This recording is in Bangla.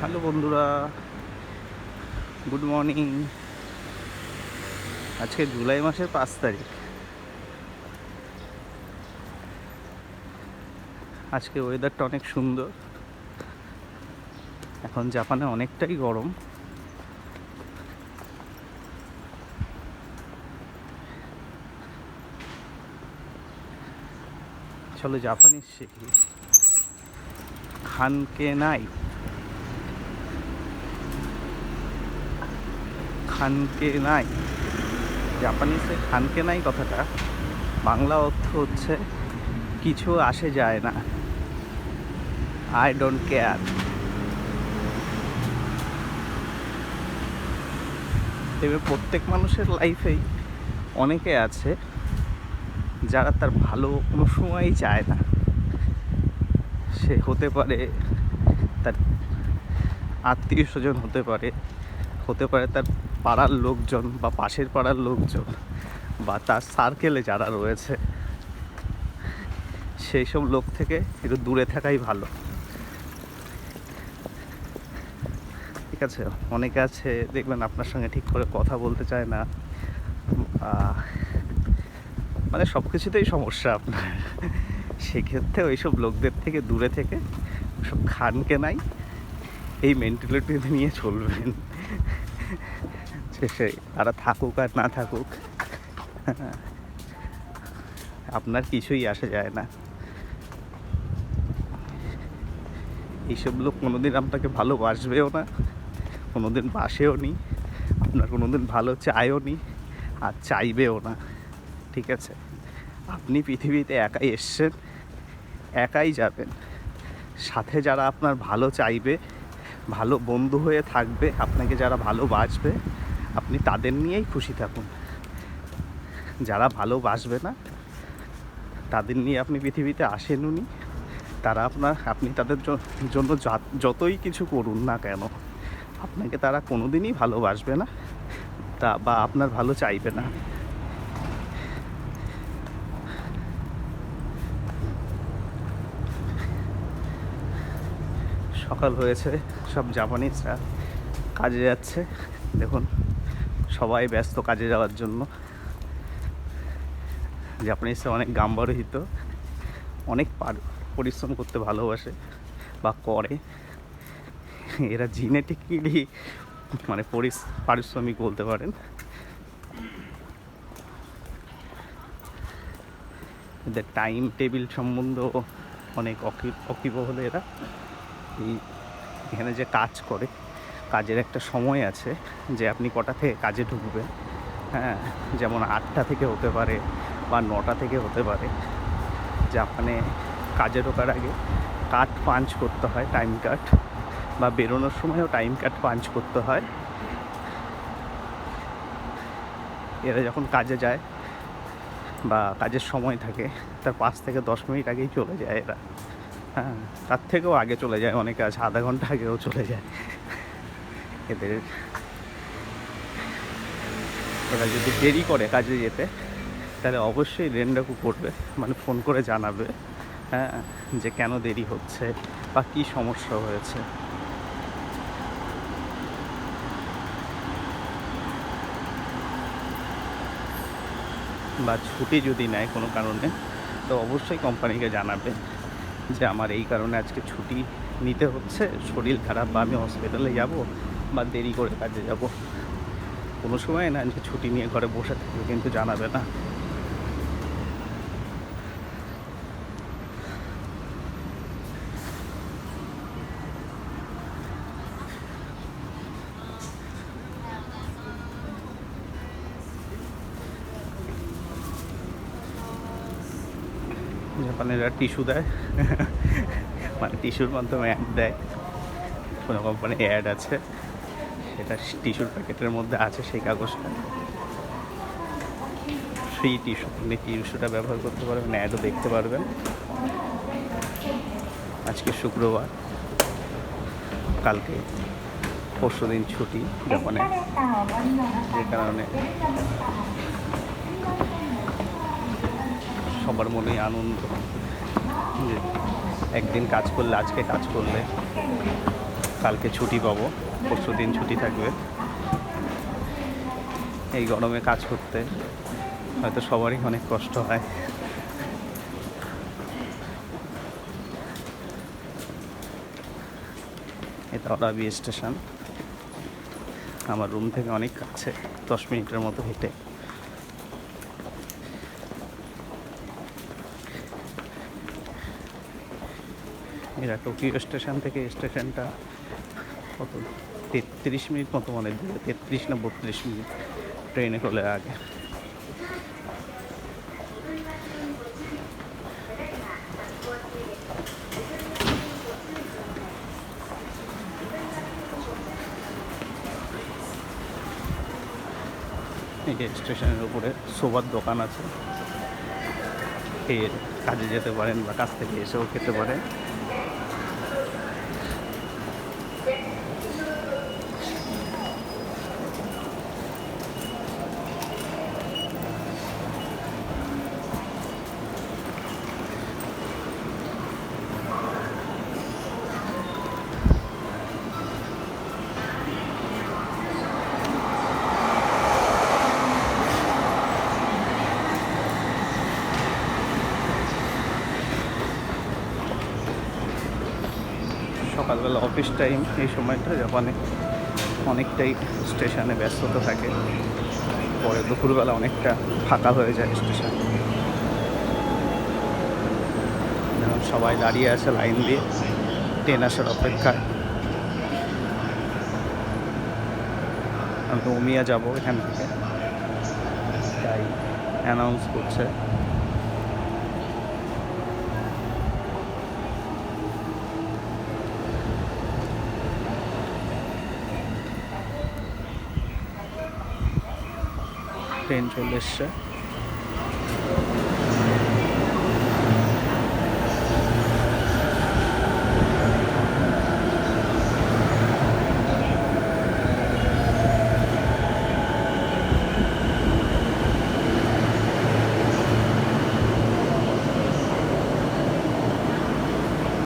হ্যালো বন্ধুরা, গুড মর্নিং। আজকে জুলাই মাসের 5 তারিখ। আজকে ওয়েদারটা অনেক সুন্দর। এখন জাপানে অনেকটাই গরম। চলো জাপানিজ শিখি। খানকে নাই, খানকে নাই। জাপানিজে খানকে নাই কথাটা বাংলা অর্থ হচ্ছে কিছু আসে যায় না, আই ডোন্ট কেয়ার। তবে প্রত্যেক মানুষের লাইফেই অনেকে আছে যারা তার ভালো কোনো সময়ই চায় না। সে হতে পারে তার আত্মীয় স্বজন, হতে পারে তার পাড়ার লোকজন বা পাশের পাড়ার লোকজন বা তার সার্কেলে যারা রয়েছে, সেই সব লোক থেকে একটু দূরে থাকাই ভালো। ঠিক আছে, অনেকে আছে দেখবেন আপনার সঙ্গে ঠিক করে কথা বলতে চায় না, মানে সব কিছুতেই সমস্যা আপনার। সেক্ষেত্রে ওইসব লোকদের থেকে দূরে থেকে সব খানকে নাই এই মেন্টালিটি নিয়ে চলবেন। সে তারা থাকুক আর না থাকুক, আপনার কিছুই আসে যায় না। এইসব লোক কোনোদিন আপনাকে ভালোবাসবেও না, কোনোদিন বাসেও নি, আপনার কোনোদিন ভালো চায়ও নি, আর চাইবেও না। ঠিক আছে, আপনি পৃথিবীতে একাই এসছেন, একাই যাবেন। সাথে যারা আপনার ভালো চাইবে, ভালো বন্ধু হয়ে থাকবে, আপনাকে যারা ভালোবাসবে, আপনি তাদের নিয়েই খুশি থাকুন। যারা ভালোবাসবে না, তাদের নিয়ে আপনি পৃথিবীতে আসেননি। তারা আপনি তাদের জন্য যতই কিছু করুন না কেন, আপনাকে তারা কোনোদিনই ভালোবাসবে না, বা আপনার ভালো চাইবে না। সকাল হয়েছে, সব জাপানিজরা কাজে যাচ্ছে। দেখুন, সবাই ব্যস্ত কাজে যাওয়ার জন্য। জাপানিজরা অনেক গাম্বারহিত, অনেক পরিশ্রম করতে ভালোবাসে বা করে। এরা জিনেটিক্যালি মানে পারিশ্রমিক বলতে পারেন। এদের টাইম টেবিল সম্বন্ধেও অনেক অকিবহল এরা। এখানে যে কাজ করে, কাজের একটা সময় আছে যে আপনি কটা থেকে কাজে ঢুকবেন। হ্যাঁ, যেমন 8টা থেকে হতে পারে বা 9টা থেকে হতে পারে। জাপানে কাজে ঢোকার আগে কাট পাঞ্চ করতে হয়, টাইম কাট, বা বেরোনোর সময়ও টাইম কাট পাঞ্চ করতে হয়। এরা যখন কাজে যায় বা কাজের সময় থাকে, তার 5 থেকে 10 মিনিট আগেই চলে যায় এরা। হ্যাঁ, তার থেকেও আগে চলে যায়, অনেকে আছে আধা ঘন্টা আগেও চলে যায়। এরা যদি দেরি করে কাজে যেতে, তাহলে অবশ্যই রেন্ডাকু করবে, মানে ফোন করে জানাবে, হ্যাঁ, যে কেন দেরি হচ্ছে বা কী সমস্যা হয়েছে। বা ছুটি যদি নেয় কোনো কারণে, তো অবশ্যই কোম্পানিকে জানাবে যে আমার এই কারণে আজকে ছুটি নিতে হচ্ছে, শরীর খারাপ বা আমি হসপিটালে যাব বা দেরি করে কাজে যাব। কোনো সময় না যে ছুটি নিয়ে ঘরে বসে থাকবে, কিন্তু জানাবে না। জাপানিরা টিস্যু দেয়, মানে টিস্যুর মাধ্যমে অ্যাড দেয়। কোনো কোম্পানি অ্যাড আছে, সেটা টিস্যুর প্যাকেটের মধ্যে আছে সেই কাগজটা। ফ্রি টিস্যু, আপনি টিস্যুটা ব্যবহার করতে পারবেন, অ্যাডও দেখতে পারবেন। আজকে শুক্রবার, কালকে পরশুদিন ছুটি জাপানে, যে কারণে সবার মনেই আনন্দ যে একদিন কাজ করলে, আজকে কাজ করলে কালকে ছুটি পাবো, পরশু দিন ছুটি থাকবে। এই গরমে কাজ করতে হয়তো সবারই অনেক কষ্ট হয়। এটা অরাবি স্টেশন, আমার রুম থেকে অনেক কাছে, 10 মিনিটের মতো হেঁটে। এরা টোকিও স্টেশন থেকে স্টেশনটা কত 33 মিনিট মতো মনে হয়, 33 না 32 মিনিট ট্রেনে চলে আগে। এই যে স্টেশনের উপরে সোবার দোকান আছে, খেয়ে কাজে যেতে পারেন বা কাজ থেকে এসেও খেতে পারেন। সকালবেলা অফিস টাইম, এই সময়টা যখন অনেকটাই স্টেশনে ব্যস্ততা থাকে, পরে দুপুরবেলা অনেকটা ফাঁকা হয়ে যায় স্টেশন। যেমন সবাই দাঁড়িয়ে আছে লাইন দিয়ে ট্রেন আসার অপেক্ষায়। আমি তো উমিয়া যাবো এখান থেকে, তাই অ্যানাউন্স করছে। ট্রেন চলে এসছে।